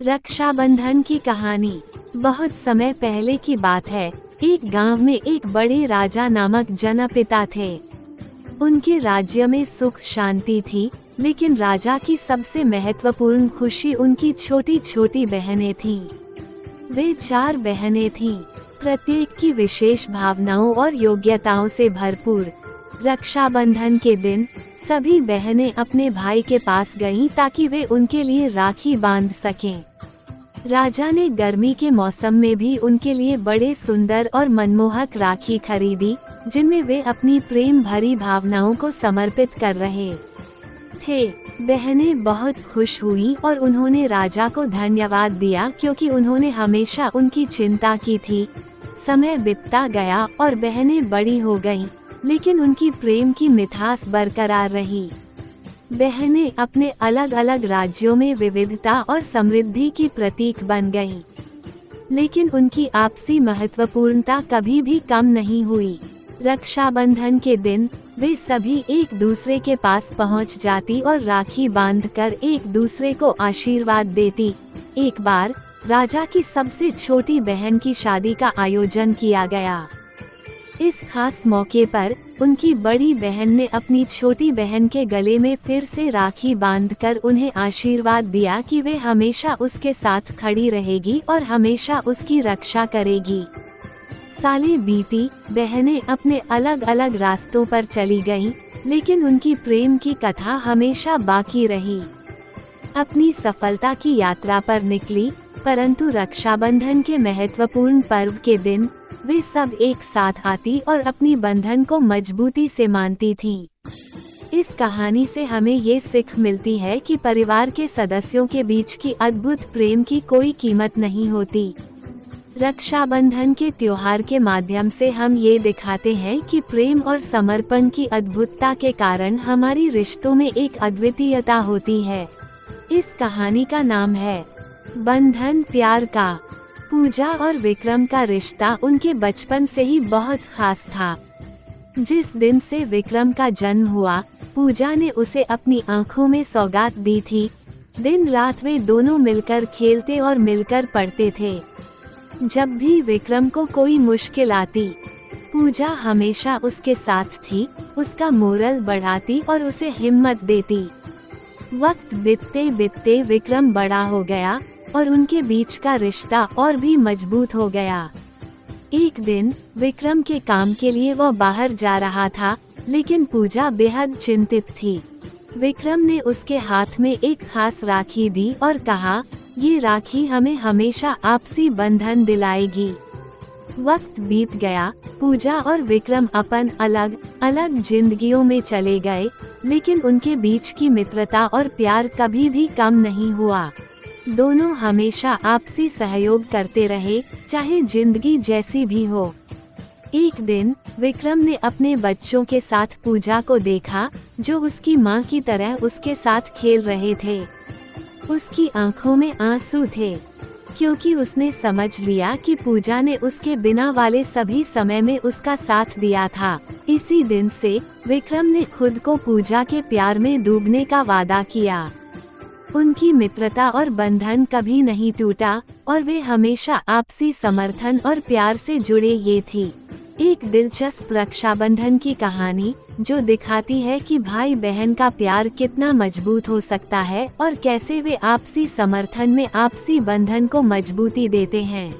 रक्षाबंधन की कहानी। बहुत समय पहले की बात है। एक गांव में एक बड़े राजा नामक जनपिता थे। उनके राज्य में सुख शांति थी, लेकिन राजा की सबसे महत्वपूर्ण खुशी उनकी छोटी छोटी बहनें थीं। वे 4 बहनें थीं, प्रत्येक की विशेष भावनाओं और योग्यताओं से भरपूर। रक्षाबंधन के दिन सभी बहनें अपने भाई के पास गईं ताकि वे उनके लिए राखी बांध सकें। राजा ने गर्मी के मौसम में भी उनके लिए बड़े सुंदर और मनमोहक राखी खरीदी, जिनमें वे अपनी प्रेम भरी भावनाओं को समर्पित कर रहे थे। बहनें बहुत खुश हुईं और उन्होंने राजा को धन्यवाद दिया, क्योंकि उन्होंने हमेशा उनकी चिंता की थी। समय बीतता गया और बहनें बड़ी हो गईं, लेकिन उनकी प्रेम की मिठास बरकरार रही। बहनें अपने अलग अलग राज्यों में विविधता और समृद्धि की प्रतीक बन गईं, लेकिन उनकी आपसी महत्वपूर्णता कभी भी कम नहीं हुई। रक्षाबंधन के दिन वे सभी एक दूसरे के पास पहुंच जाती और राखी बांधकर एक दूसरे को आशीर्वाद देती। एक बार राजा की सबसे छोटी बहन की शादी का आयोजन किया गया। इस खास मौके पर उनकी बड़ी बहन ने अपनी छोटी बहन के गले में फिर से राखी बांधकर उन्हें आशीर्वाद दिया कि वे हमेशा उसके साथ खड़ी रहेगी और हमेशा उसकी रक्षा करेगी। सालें बीती, बहनें अपने अलग अलग रास्तों पर चली गईं, लेकिन उनकी प्रेम की कथा हमेशा बाकी रही। अपनी सफलता की यात्रा पर निकली, परंतु रक्षाबंधन के महत्वपूर्ण पर्व के दिन वे सब एक साथ आती और अपनी बंधन को मजबूती से मानती थीं। इस कहानी से हमें ये सीख मिलती है कि परिवार के सदस्यों के बीच की अद्भुत प्रेम की कोई कीमत नहीं होती। रक्षाबंधन के त्योहार के माध्यम से हम ये दिखाते हैं कि प्रेम और समर्पण की अद्भुतता के कारण हमारी रिश्तों में एक अद्वितीयता होती है। इस कहानी का नाम है बंधन प्यार का। पूजा और विक्रम का रिश्ता उनके बचपन से ही बहुत खास था। जिस दिन से विक्रम का जन्म हुआ, पूजा ने उसे अपनी आंखों में सौगात दी थी। दिन रात वे दोनों मिलकर खेलते और मिलकर पढ़ते थे। जब भी विक्रम को कोई मुश्किल आती, पूजा हमेशा उसके साथ थी, उसका मोरल बढ़ाती और उसे हिम्मत देती। वक्त बीतते बीतते विक्रम बड़ा हो गया और उनके बीच का रिश्ता और भी मजबूत हो गया। एक दिन विक्रम के काम के लिए वो बाहर जा रहा था, लेकिन पूजा बेहद चिंतित थी। विक्रम ने उसके हाथ में एक खास राखी दी और कहा, ये राखी हमें हमेशा आपसी बंधन दिलाएगी। वक्त बीत गया, पूजा और विक्रम अपन अलग अलग जिंदगियों में चले गए, लेकिन उनके बीच की मित्रता और प्यार कभी भी कम नहीं हुआ। दोनों हमेशा आपसी सहयोग करते रहे, चाहे जिंदगी जैसी भी हो। एक दिन विक्रम ने अपने बच्चों के साथ पूजा को देखा, जो उसकी माँ की तरह उसके साथ खेल रहे थे। उसकी आंखों में आंसू थे, क्योंकि उसने समझ लिया कि पूजा ने उसके बिना वाले सभी समय में उसका साथ दिया था। इसी दिन से विक्रम ने खुद को पूजा के प्यार में डूबने का वादा किया। उनकी मित्रता और बंधन कभी नहीं टूटा और वे हमेशा आपसी समर्थन और प्यार से जुड़े ये थी। एक दिलचस्प रक्षाबंधन की कहानी, जो दिखाती है कि भाई बहन का प्यार कितना मजबूत हो सकता है और कैसे वे आपसी समर्थन में आपसी बंधन को मजबूती देते हैं।